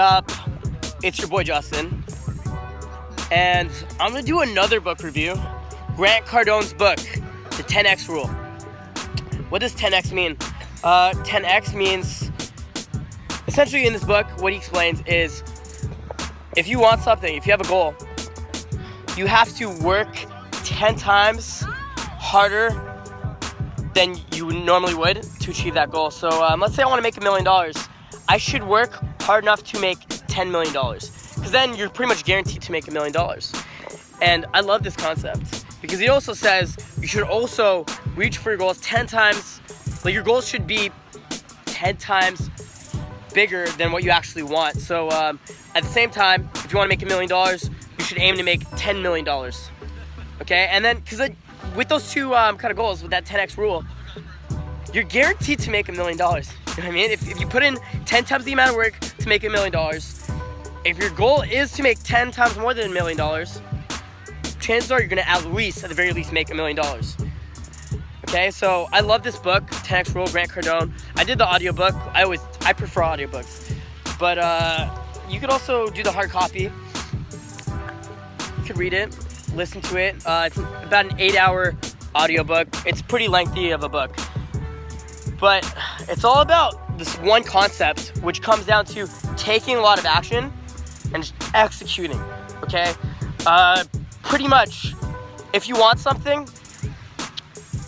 up? It's your boy Justin, and I'm gonna do another book review. Grant Cardone's book, The 10X Rule. What does 10X mean? 10X means, essentially in this book, what he explains is, if you want something, if you have a goal, you have to work 10 times harder than you normally would to achieve that goal. So let's say I want to make $1 million. I should work hard enough to make $10 million, because then you're pretty much guaranteed to make $1 million. And I love this concept because he also says you should also reach for your goals 10 times, like your goals should be 10 times bigger than what you actually want. So at the same time, if you want to make $1 million, you should aim to make $10 million. Okay, and then because with those two kind of goals, with that 10X rule, you're guaranteed to make $1 million. You know what I mean? If you put in 10 times the amount of work to make $1 million, if your goal is to make 10 times more than $1 million, chances are you're gonna at the very least, make $1 million. Okay, so I love this book, 10X Rule, Grant Cardone. I did the audiobook. I prefer audiobooks, but you could also do the hard copy. You could read it, listen to it. It's about an 8-hour audiobook. It's pretty lengthy of a book, but it's all about this one concept, which comes down to taking a lot of action and just executing. Okay, pretty much, if you want something,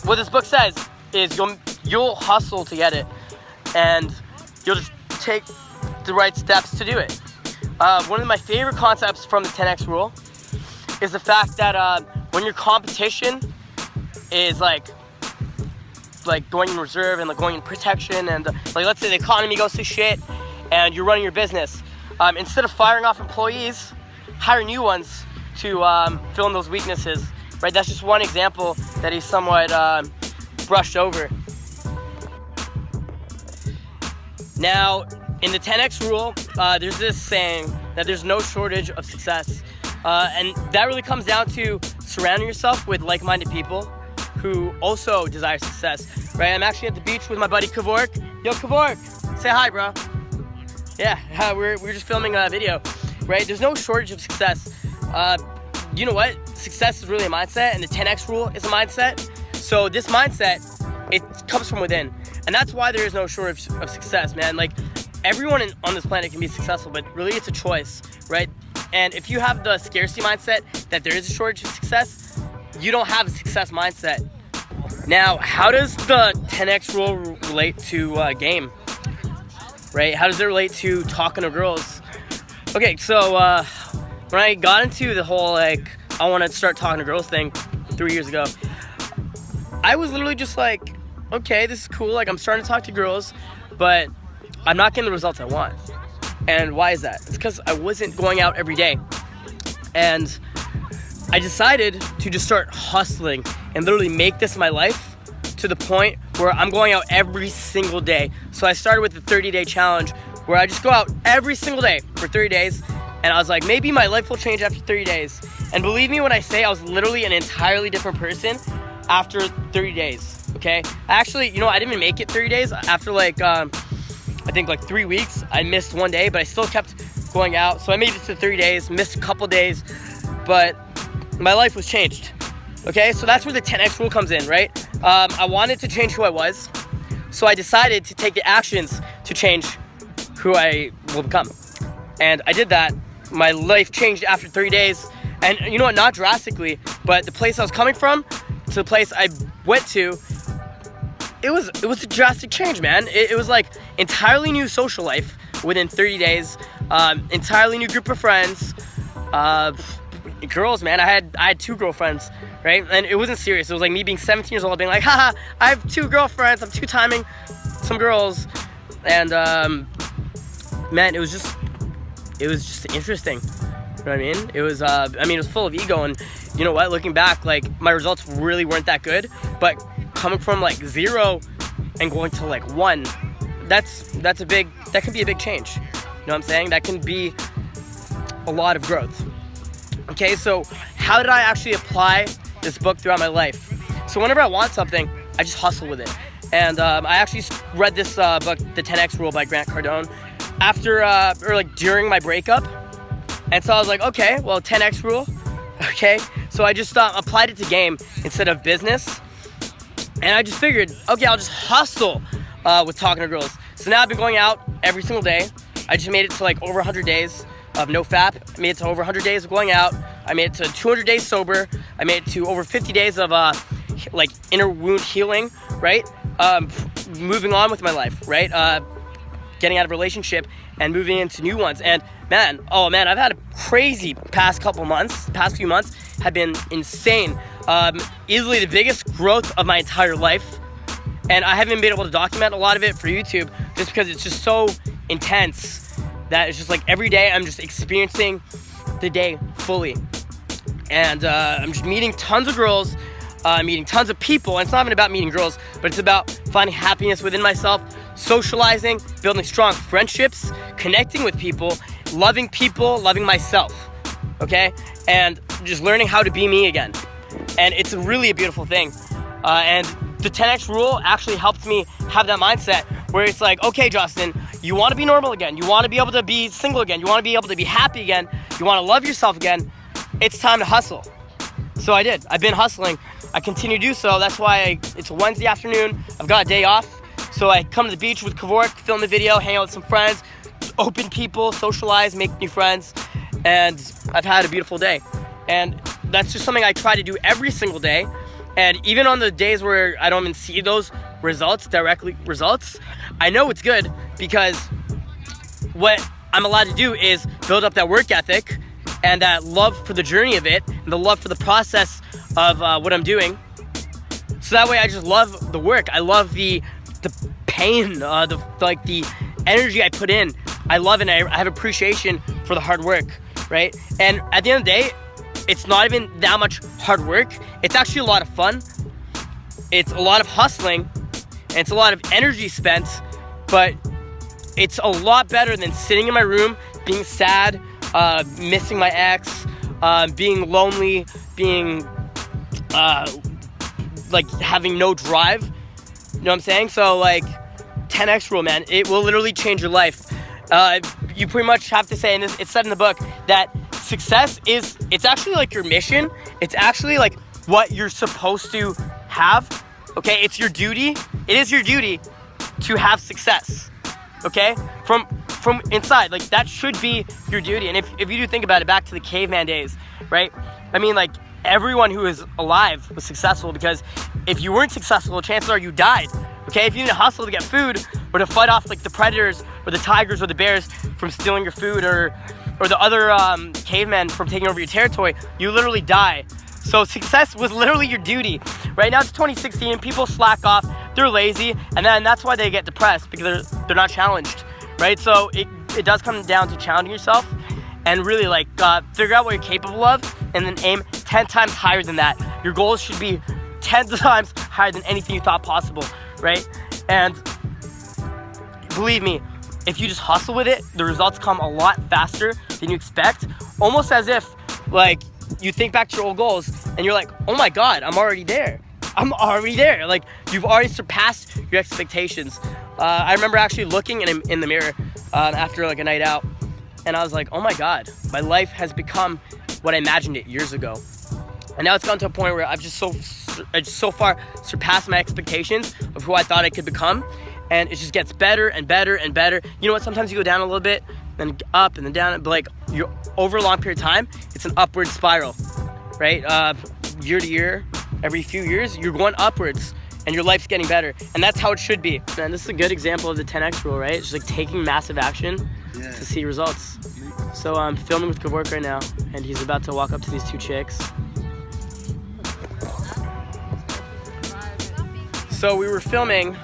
what this book says is you'll hustle to get it, and you'll just take the right steps to do it. One of my favorite concepts from the 10X rule is the fact that when your competition is like going in reserve and like going in protection, and like let's say the economy goes to shit and you're running your business, instead of firing off employees, hire new ones to fill in those weaknesses. Right, that's just one example that he somewhat brushed over. Now, in the 10X rule, there's this saying that there's no shortage of success. And that really comes down to surrounding yourself with like-minded people who also desire success. Right, I'm actually at the beach with my buddy Kavork. Yo, Kavork, say hi, bro. Yeah, we're just filming a video. Right, there's no shortage of success. You know what? Success is really a mindset, and the 10X rule is a mindset. So this mindset, it comes from within. And that's why there is no shortage of success, man. Like, everyone on this planet can be successful, but really it's a choice, right? And if you have the scarcity mindset that there is a shortage of success, you don't have a success mindset. Now, how does the 10X rule relate to a game, right? How does it relate to talking to girls? Okay, so when I got into the whole, like, I want to start talking to girls thing 3 years ago, I was literally just like, okay, this is cool. Like, I'm starting to talk to girls, but I'm not getting the results I want. And why is that? It's because I wasn't going out every day. And I decided to just start hustling and literally make this my life to the point where I'm going out every single day. So I started with the 30-day challenge where I just go out every single day for 30 days. And I was like, maybe my life will change after 30 days. And believe me when I say I was literally an entirely different person after 30 days, okay? Actually, you know, I didn't even make it 30 days. After I think 3 weeks, I missed one day, but I still kept going out. So I made it to 30 days, missed a couple days, but my life was changed, okay? So that's where the 10X rule comes in, right? I wanted to change who I was, so I decided to take the actions to change who I will become. And I did that. My life changed after 30 days. And you know what, not drastically, but the place I was coming from to the place I went to, it was a drastic change, man. It was like entirely new social life within 30 days, entirely new group of friends, girls, man. I had 2 girlfriends, right? And it wasn't serious. It was like me being 17 years old, being like, haha, I have 2 girlfriends, I'm 2-timing some girls. And man, it was just interesting. You know what I mean? It was, it was full of ego, and you know what? Looking back, like, my results really weren't that good, but coming from 0 and going to 1, that can be a big change. You know what I'm saying? That can be a lot of growth. Okay, so how did I actually apply this book throughout my life? So whenever I want something, I just hustle with it. And I actually read this book, The 10X Rule by Grant Cardone. after or like during my breakup, and so I was like, okay, well, 10x rule, okay. So I just applied it to game instead of business, and I just figured, okay, I'll just hustle with talking to girls. So now I've been going out every single day. I just made it to like over 100 days of no FAP. I made it to over 100 days of going out. I made it to 200 days sober. I made it to over 50 days of like inner wound healing, right? Moving on with my life, right? Getting out of a relationship and moving into new ones. And man, I've had a crazy past few months have been insane. Easily the biggest growth of my entire life. And I haven't been able to document a lot of it for YouTube just because it's just so intense that it's just like every day I'm just experiencing the day fully. And I'm just meeting tons of girls, meeting tons of people. And it's not even about meeting girls, but it's about finding happiness within myself, socializing, building strong friendships, connecting with people, loving myself, okay? And just learning how to be me again. And it's really a beautiful thing. And the 10x rule actually helped me have that mindset where it's like, okay, Justin, you want to be normal again. You want to be able to be single again. You want to be able to be happy again. You want to love yourself again. It's time to hustle. So I did. I've been hustling. I continue to do so. That's why it's a Wednesday afternoon. I've got a day off. So I come to the beach with Kavork, film the video, hang out with some friends, open people, socialize, make new friends. And I've had a beautiful day. And that's just something I try to do every single day. And even on the days where I don't even see those results, I know it's good because what I'm allowed to do is build up that work ethic and that love for the journey of it and the love for the process of what I'm doing. So that way I just love the work. I love the pain, the energy I put in. I love it, and I have appreciation for the hard work, right? And at the end of the day, it's not even that much hard work. It's actually a lot of fun. It's a lot of hustling, and it's a lot of energy spent, but it's a lot better than sitting in my room, being sad, missing my ex, being lonely, being like having no drive. You know what I'm saying? So like 10x rule, man, it will literally change your life. You pretty much have to say, and it's said in the book, that success it's actually like your mission. It's actually like what you're supposed to have. Okay, it's your duty. It is your duty to have success. Okay, from inside, like that should be your duty. And if you do think about it, back to the caveman days, right? I mean, like everyone who is alive was successful, because if you weren't successful, chances are you died. Okay, if you didn't hustle to get food or to fight off like the predators or the tigers or the bears from stealing your food, or the other cavemen from taking over your territory, you literally die. So success was literally your duty. Right now it's 2016 and people slack off, they're lazy, and then that's why they get depressed, because they're not challenged, right? So it does come down to challenging yourself and really like figure out what you're capable of and then aim 10 times higher than that. Your goals should be 10 times higher than anything you thought possible, right? And believe me, if you just hustle with it, the results come a lot faster than you expect. Almost as if like you think back to your old goals and you're like, oh my God, I'm already there. Like you've already surpassed your expectations. I remember actually looking in the mirror after like a night out, and I was like, oh my God, my life has become what I imagined it years ago. And now it's gotten to a point where I've just so far surpassed my expectations of who I thought I could become. And it just gets better and better and better. You know what? Sometimes you go down a little bit, then up and then down. But like you're over a long period of time, it's an upward spiral, right? Year to year, every few years, you're going upwards and your life's getting better. And that's how it should be. And this is a good example of the 10x rule, right? It's just like taking massive action to see results. So I'm filming with Kavork right now, and he's about to walk up to these two chicks. So we were filming,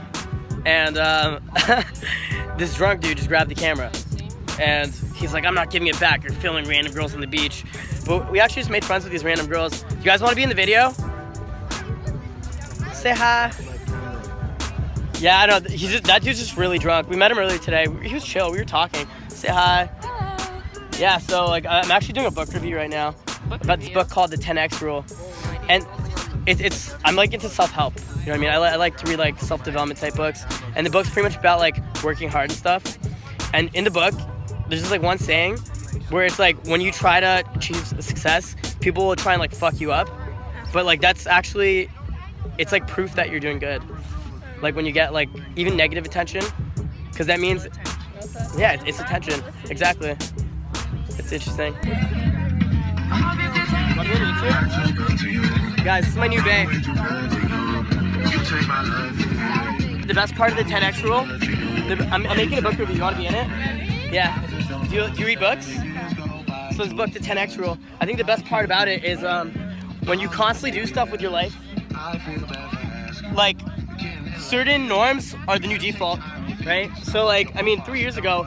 and this drunk dude just grabbed the camera, and he's like, I'm not giving it back, you're filming random girls on the beach. But we actually just made friends with these random girls. You guys want to be in the video? Say hi. Yeah, I know, that dude's just really drunk. We met him earlier today. He was chill, we were talking. Say hi. Hello. Yeah, so like I'm actually doing a book review right now about this book called The 10X Rule. And I'm like into self-help, you know what I mean? I like to read like self-development type books, and the book's pretty much about like working hard and stuff. And in the book, there's just like one saying where it's like when you try to achieve success, people will try and like fuck you up. But like that's actually, it's like proof that you're doing good. Like when you get like even negative attention, because that means, yeah, it's attention. Exactly. It's interesting. Guys, this is my new bay. The best part of the 10x rule, I'm making a book review. You want to be in it? Yeah. Do you read books? So this book, the 10x rule, I think the best part about it is when you constantly do stuff with your life, like certain norms are the new default, right? So like, I mean, 3 years ago,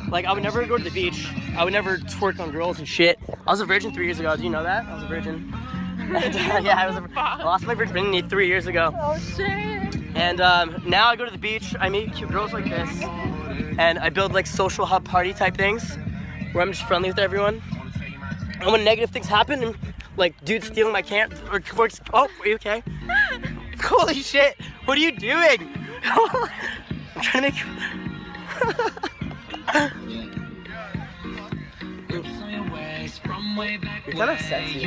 like I would never go to the beach. I would never twerk on girls and shit. I was a virgin 3 years ago. Do you know that? I was a virgin. And, yeah, I lost my virginity 3 years ago. Oh shit. And now I go to the beach, I meet cute girls like this, and I build like social hub party type things where I'm just friendly with everyone. And when negative things happen, like dudes stealing my camp or twerks, oh, are you okay? Holy shit, what are you doing? I'm trying to make You're kind of sexy.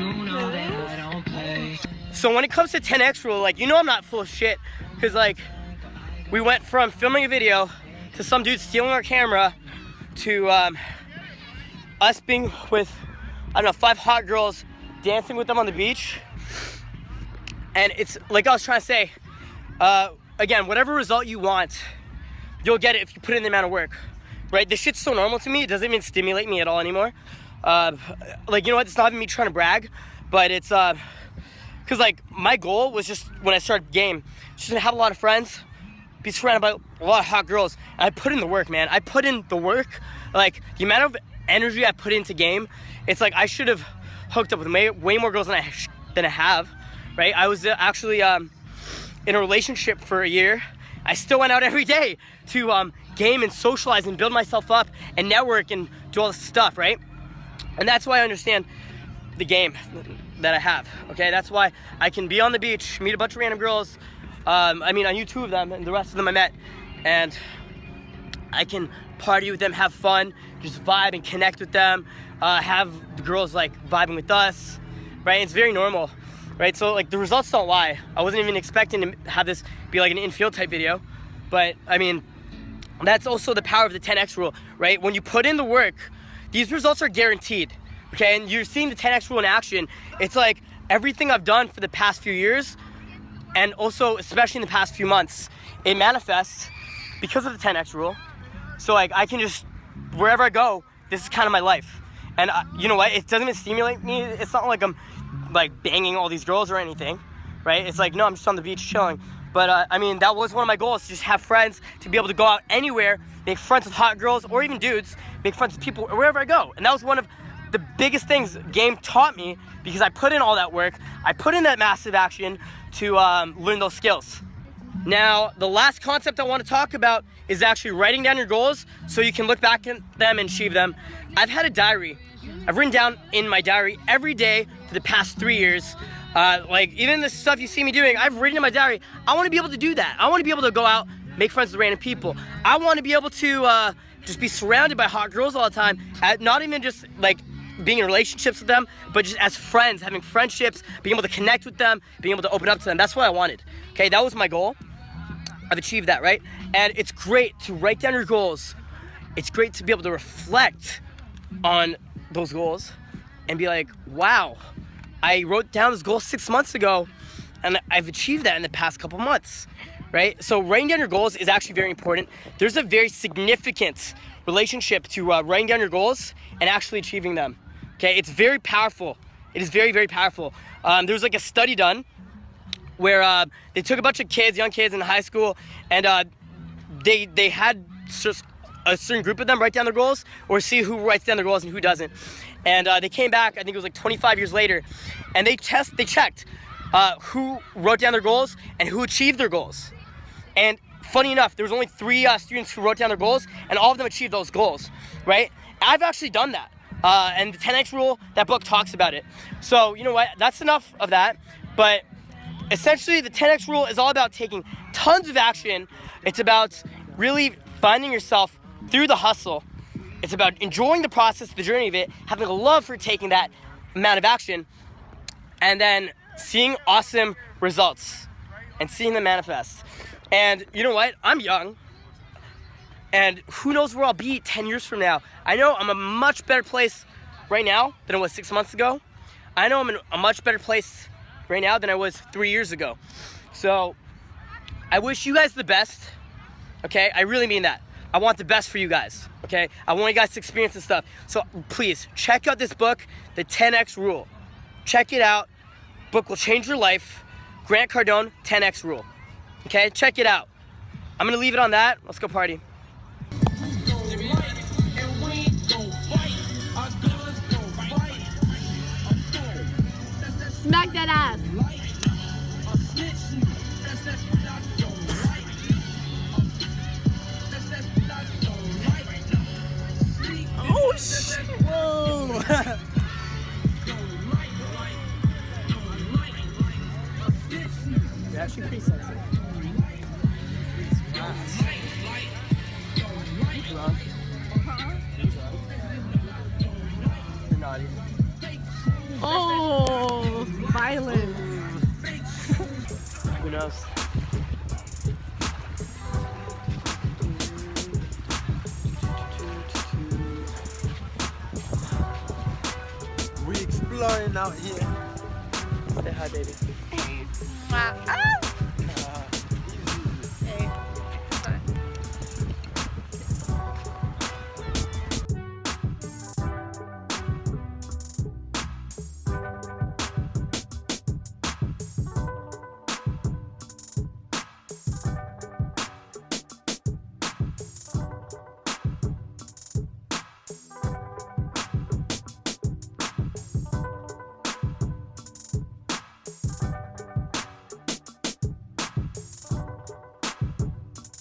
So when it comes to 10x rule, like, you know I'm not full of shit, because like we went from filming a video to some dude stealing our camera to us being with, I don't know, 5 hot girls dancing with them on the beach. And it's like I was trying to say, again, whatever result you want, you'll get it if you put in the amount of work, right? This shit's so normal to me, it doesn't even stimulate me at all anymore. Like, you know what, it's not even me trying to brag, but it's because like my goal was just when I started the game, just to have a lot of friends, be surrounded by a lot of hot girls. And I put in the work, man. I put in the work. Like the amount of energy I put into game, it's like I should have hooked up with way more girls than I have, right? I was actually in a relationship for a year. I still went out every day to game and socialize and build myself up and network and do all this stuff, right? And that's why I understand the game that I have, okay? That's why I can be on the beach, meet a bunch of random girls. I mean, I knew 2 of them, and the rest of them I met. And I can party with them, have fun, just vibe and connect with them, have the girls like vibing with us, right? It's very normal, right? So like the results don't lie. I wasn't even expecting to have this be like an Infield type video, but I mean, that's also the power of the 10x rule, right? When you put in the work, these results are guaranteed, okay? And you're seeing the 10x rule in action. It's like everything I've done for the past few years, and also especially in the past few months, it manifests because of the 10x rule. So like I can just, wherever I go, this is kind of my life. And you know what, it doesn't even stimulate me. It's not like I'm like banging all these girls or anything, right? It's like, no, I'm just on the beach chilling. But I mean, that was one of my goals, to just have friends, to be able to go out anywhere, make friends with hot girls or even dudes, make friends with people wherever I go. And that was one of the biggest things game taught me, because I put in all that work, I put in that massive action to learn those skills. Now, the last concept I want to talk about is actually writing down your goals so you can look back at them and achieve them. I've had a diary. I've written down in my diary every day for the past 3 years. Like even the stuff you see me doing, I've written in my diary. I want to be able to do that. I want to be able to go out, make friends with random people. I want to be able to just be surrounded by hot girls all the time, not even just like being in relationships with them, but just as friends, having friendships, being able to connect with them, being able to open up to them. That's what I wanted. Okay, that was my goal. I've achieved that, right? And it's great to write down your goals. It's great to be able to reflect on those goals and be like, wow, I wrote down this goal 6 months ago and I've achieved that in the past couple months, right? So writing down your goals is actually very important. There's a very significant relationship to writing down your goals and actually achieving them. Okay, it's very powerful. It is very, very powerful. There was like a study done where they took a bunch of kids, young kids in high school, and they had just a certain group of them write down their goals, or see who writes down their goals and who doesn't. And they came back, I think it was like 25 years later, and they checked who wrote down their goals and who achieved their goals. And funny enough, there was only 3 students who wrote down their goals, and all of them achieved those goals, right? I've actually done that. And the 10x rule, that book talks about it. So, you know what? That's enough of that. But essentially, the 10x rule is all about taking tons of action. It's about really finding yourself through the hustle. It's about enjoying the process, the journey of it, having a love for taking that amount of action, and then seeing awesome results and seeing them manifest. And you know what? I'm young, and who knows where I'll be 10 years from now. I know I'm a much better place right now than I was 6 months ago. I know I'm in a much better place right now than I was 3 years ago. So I wish you guys the best, okay? I really mean that. I want the best for you guys, okay? I want you guys to experience this stuff. So please, check out this book, The 10X Rule. Check it out. Book will change your life. Grant Cardone, 10X Rule. Okay, check it out. I'm gonna leave it on that. Let's go party. Smack that ass. Oh shit! Whoa! You're actually pretty sexy. Drunk. You're naughty. Oh, violence. Who knows? We exploring out here. Say hi, baby. Wow.